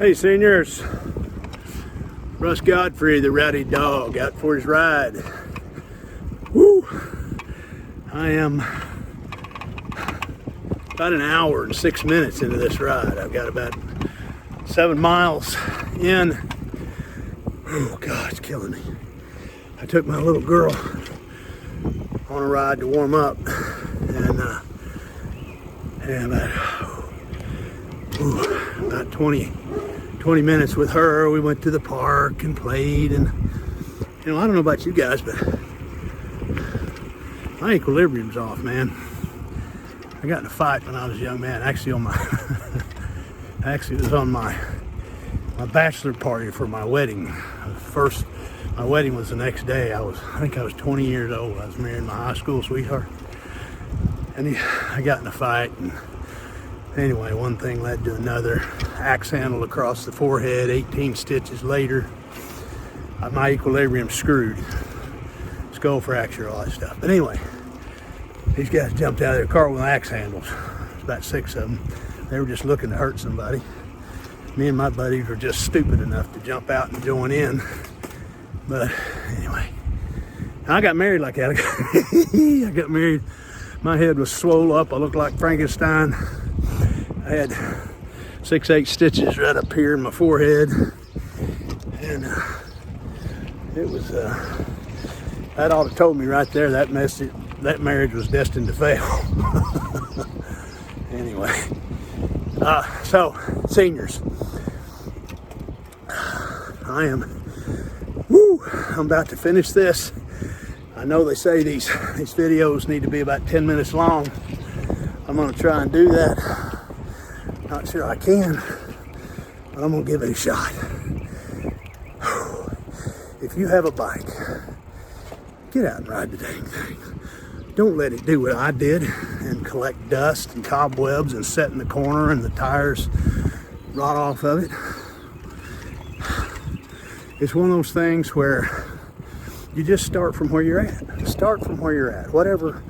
Hey seniors, Russ Godfrey, the RowdyDawg, out for his ride. Woo! I am about an hour and 6 minutes into this ride. I've got about 7 miles in. Oh God, it's killing me. I took my little girl on a ride to warm up, and about 20 minutes with her. We went to the park and played, and I don't know about you guys, but my equilibrium's off, man. I got in a fight when I was a young man, actually on my it was on my bachelor party for my wedding. My wedding was the next day. I think I was 20 years old. I was marrying my high school sweetheart, and I got in a fight, and anyway, one thing led to another. Axe handle across the forehead, 18 stitches later. My equilibrium screwed. Skull fracture, all that stuff. But anyway, these guys jumped out of their car with axe handles. There's about 6 of them. They were just looking to hurt somebody. Me and my buddies were just stupid enough to jump out and join in. But anyway, I got married like that. I got married. My head was swole up. I looked like Frankenstein. I had 6-8 stitches right up here in my forehead, and it was that ought to told me right there that marriage was destined to fail. Anyway, so seniors, I'm about to finish this. I know they say these videos need to be about 10 minutes long. I'm going to try and do that. Not sure I can, but I'm gonna give it a shot. If you have a bike, get out and ride the dang thing. Don't let it do what I did and collect dust and cobwebs and sit in the corner and the tires rot off of it. It's one of those things where you just start from where you're at. Start from where you're at, whatever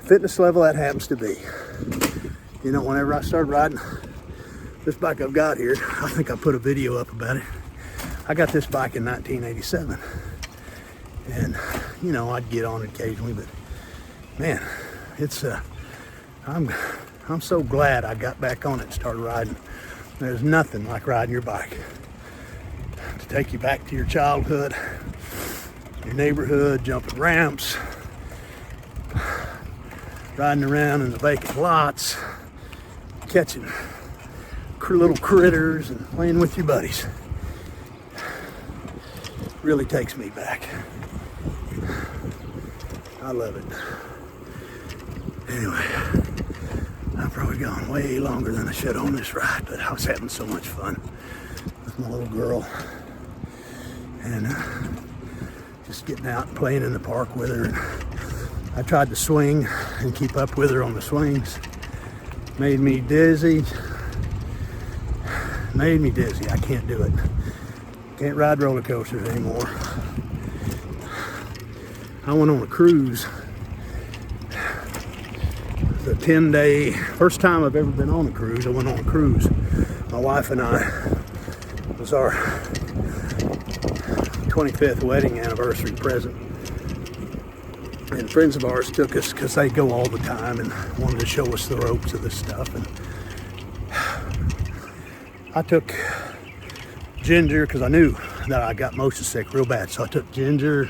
fitness level that happens to be. You know, whenever I started riding this bike I've got here, I think I put a video up about it. I got this bike in 1987. And, you know, I'd get on it occasionally, but man, it's, I'm so glad I got back on it and started riding. There's nothing like riding your bike to take you back to your childhood, your neighborhood, jumping ramps, riding around in the vacant lots, catching little critters and playing with your buddies. Really takes me back. I love it. Anyway, I've probably gone way longer than I should on this ride, but I was having so much fun with my little girl, and just getting out and playing in the park with her. I tried to swing and keep up with her on the swings. Made me dizzy. I can't do it. Can't ride roller coasters anymore. I went on a cruise. It was a 10-day, first time I've ever been on a cruise. I went on a cruise. My wife and I, it was our 25th wedding anniversary present. And friends of ours took us because they go all the time and wanted to show us the ropes of this stuff. And I took ginger because I knew that I got motion sick real bad. So I took ginger,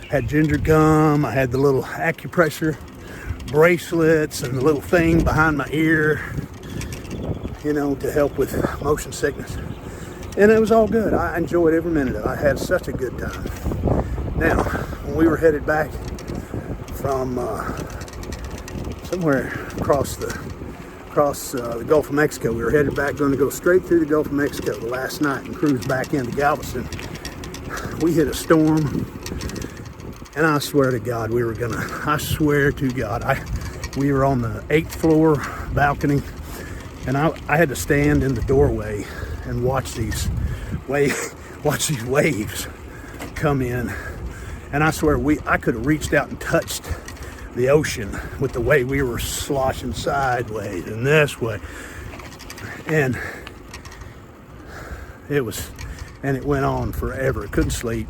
had ginger gum. I had the little acupressure bracelets and the little thing behind my ear, you know, to help with motion sickness. And it was all good. I enjoyed every minute of it. I had such a good time. Now, when we were headed back from somewhere across the Gulf of Mexico. We were headed back, going to go straight through the Gulf of Mexico the last night and cruise back into Galveston. We hit a storm, and I swear to God, we were on the 8th floor balcony, and I had to stand in the doorway and watch these waves come in. And I swear I could have reached out and touched the ocean with the way we were sloshing sideways and this way. And And it went on forever. Couldn't sleep,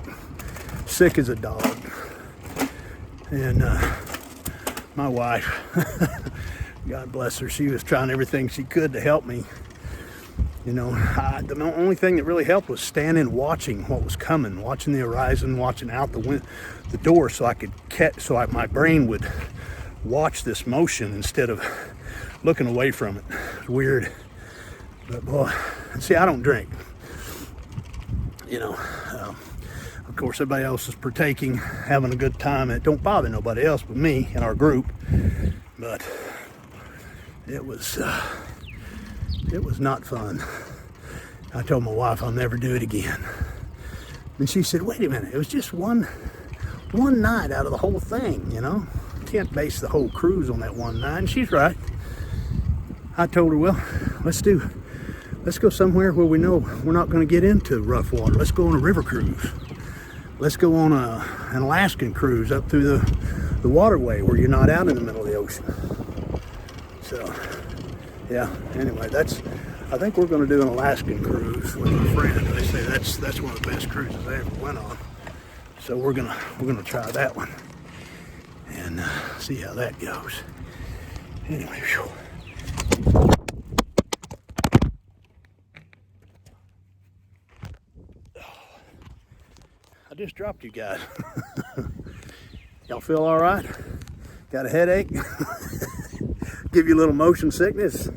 sick as a dog. And my wife, God bless her, she was trying everything she could to help me. You know, the only thing that really helped was standing, watching what was coming, watching the horizon, watching out the door, so I could my brain would watch this motion instead of looking away from it. It's weird, but boy, see, I don't drink. You know, of course, everybody else is partaking, having a good time. It don't bother nobody else but me and our group. But it was not fun. I told my wife I'll never do it again. And she said, wait a minute, it was just one night out of the whole thing, you know? You can't base the whole cruise on that one night. And she's right. I told her, well, let's go somewhere where we know we're not going to get into rough water. Let's go on a river cruise. Let's go on an Alaskan cruise up through the waterway where you're not out in the middle of the ocean. So, yeah, anyway, I think we're going to do an Alaskan cruise with a friend. They say that's one of the best cruises I ever went on. So we're gonna try that one and see how that goes. Anyway, whew. I just dropped you guys. Y'all feel all right? Got a headache? Give you a little motion sickness?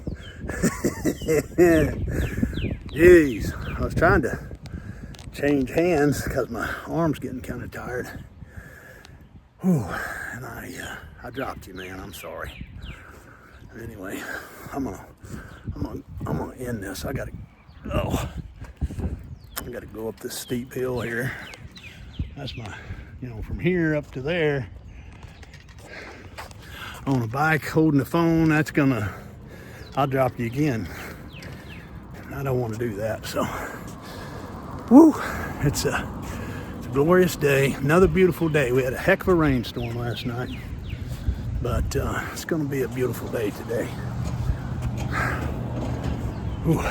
Jeez, I was trying to change hands because my arm's getting kind of tired. Whew, and I dropped you, man. I'm sorry. Anyway, I'm gonna end this. I gotta go up this steep hill here. That's my, from here up to there. On a bike, holding the phone. I'll drop you again. I don't want to do that. So, woo! It's a glorious day. Another beautiful day. We had a heck of a rainstorm last night, but it's going to be a beautiful day today. Ooh,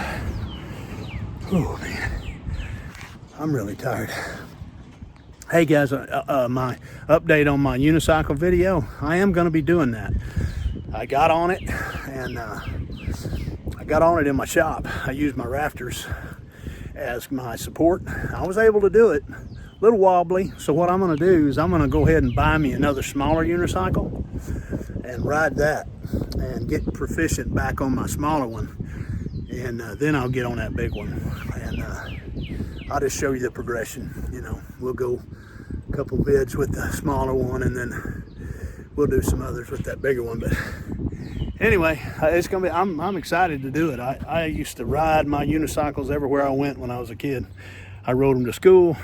man, I'm really tired. Hey guys, my update on my unicycle video. I am going to be doing that. I got on it, and I got on it in my shop. I used my rafters as my support. I was able to do it. A little wobbly. So what I'm going to do is I'm going to go ahead and buy me another smaller unicycle and ride that and get proficient back on my smaller one. And then I'll get on that big one. And I'll just show you the progression. We'll go a couple vids with the smaller one, and then we'll do some others with that bigger one. But anyway, it's gonna be. I'm excited to do it. I used to ride my unicycles everywhere I went when I was a kid. I rode them to school,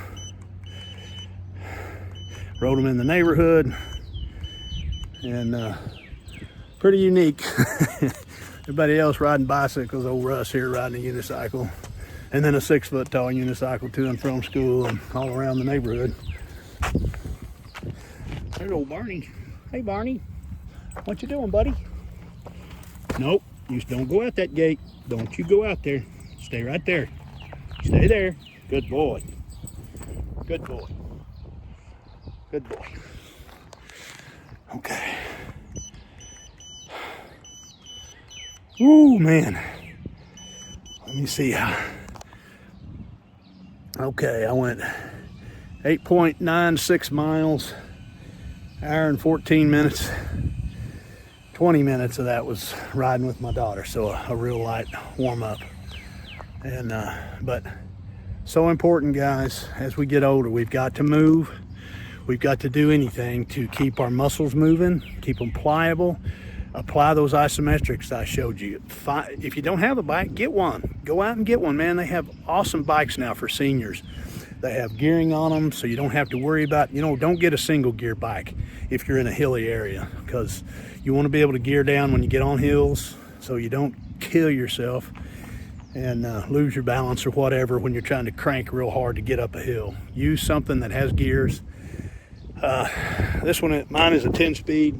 rode them in the neighborhood, and pretty unique. Everybody else riding bicycles, old Russ here riding a unicycle, and then a 6-foot-tall unicycle to and from school and all around the neighborhood. There's old Barney. Hey, Barney. What you doing, buddy? Nope. You just don't go out that gate. Don't you go out there. Stay right there. Stay there. Good boy. Good boy. Good boy. Okay. Ooh, man. Let me see how. Okay, I went 8.96 miles, hour and 14 minutes. 20 minutes of that was riding with my daughter, so a real light warm up. And but so important, guys. As we get older, we've got to move. We've got to do anything to keep our muscles moving, keep them pliable. Apply those isometrics I showed you. If you don't have a bike, get one. Go out and get one, man. They have awesome bikes now for seniors. They have gearing on them, so you don't have to worry about, don't get a single gear bike if you're in a hilly area, because you want to be able to gear down when you get on hills so you don't kill yourself and lose your balance or whatever when you're trying to crank real hard to get up a hill. Use something that has gears. This one, mine is a 10-speed.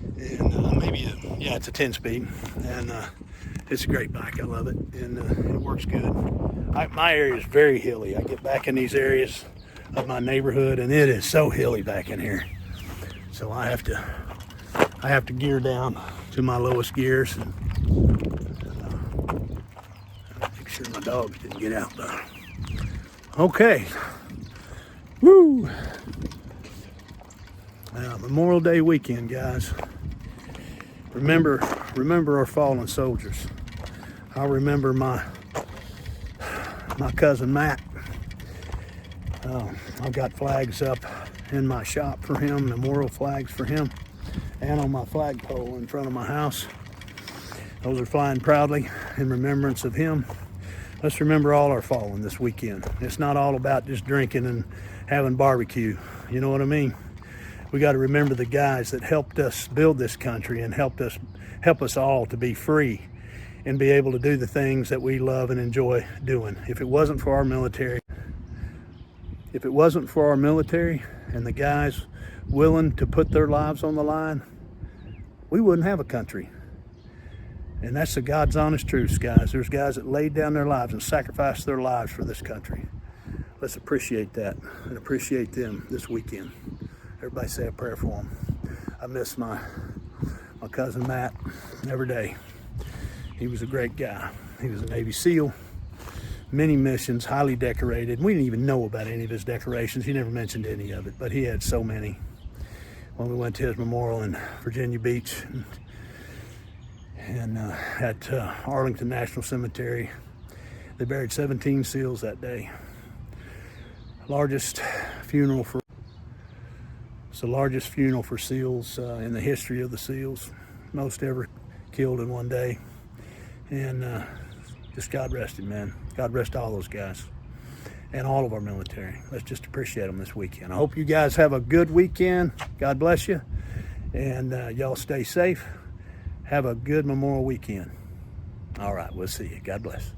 And it's a 10-speed, and It's a great bike. I love it, and it works good. My area is very hilly. I get back in these areas of my neighborhood, and it is so hilly back in here. So I have to gear down to my lowest gears and make sure my dogs didn't get out though. Okay. Woo! Memorial Day weekend, guys. Remember our fallen soldiers. I remember my cousin Matt. I've got flags up in my shop for him, memorial flags for him, and on my flagpole in front of my house. Those are flying proudly in remembrance of him. Let's remember all our fallen this weekend. It's not all about just drinking and having barbecue. You know what I mean? We got to remember the guys that helped us build this country and help us all to be free and be able to do the things that we love and enjoy doing. If it wasn't for our military, and the guys willing to put their lives on the line, we wouldn't have a country. And that's the God's honest truth, guys. There's guys that laid down their lives and sacrificed their lives for this country. Let's appreciate that and appreciate them this weekend. Everybody say a prayer for them. I miss my cousin Matt every day. He was a great guy. He was a Navy SEAL, many missions, highly decorated. We didn't even know about any of his decorations. He never mentioned any of it, but he had so many. When we went to his memorial in Virginia Beach and at Arlington National Cemetery, they buried 17 SEALs that day. It's the largest funeral for SEALs in the history of the SEALs. Most ever killed in one day. And just God rest him, man. God rest all those guys and all of our military. Let's just appreciate them this weekend. I hope you guys have a good weekend. God bless you. And y'all stay safe. Have a good Memorial weekend. All right, we'll see you. God bless.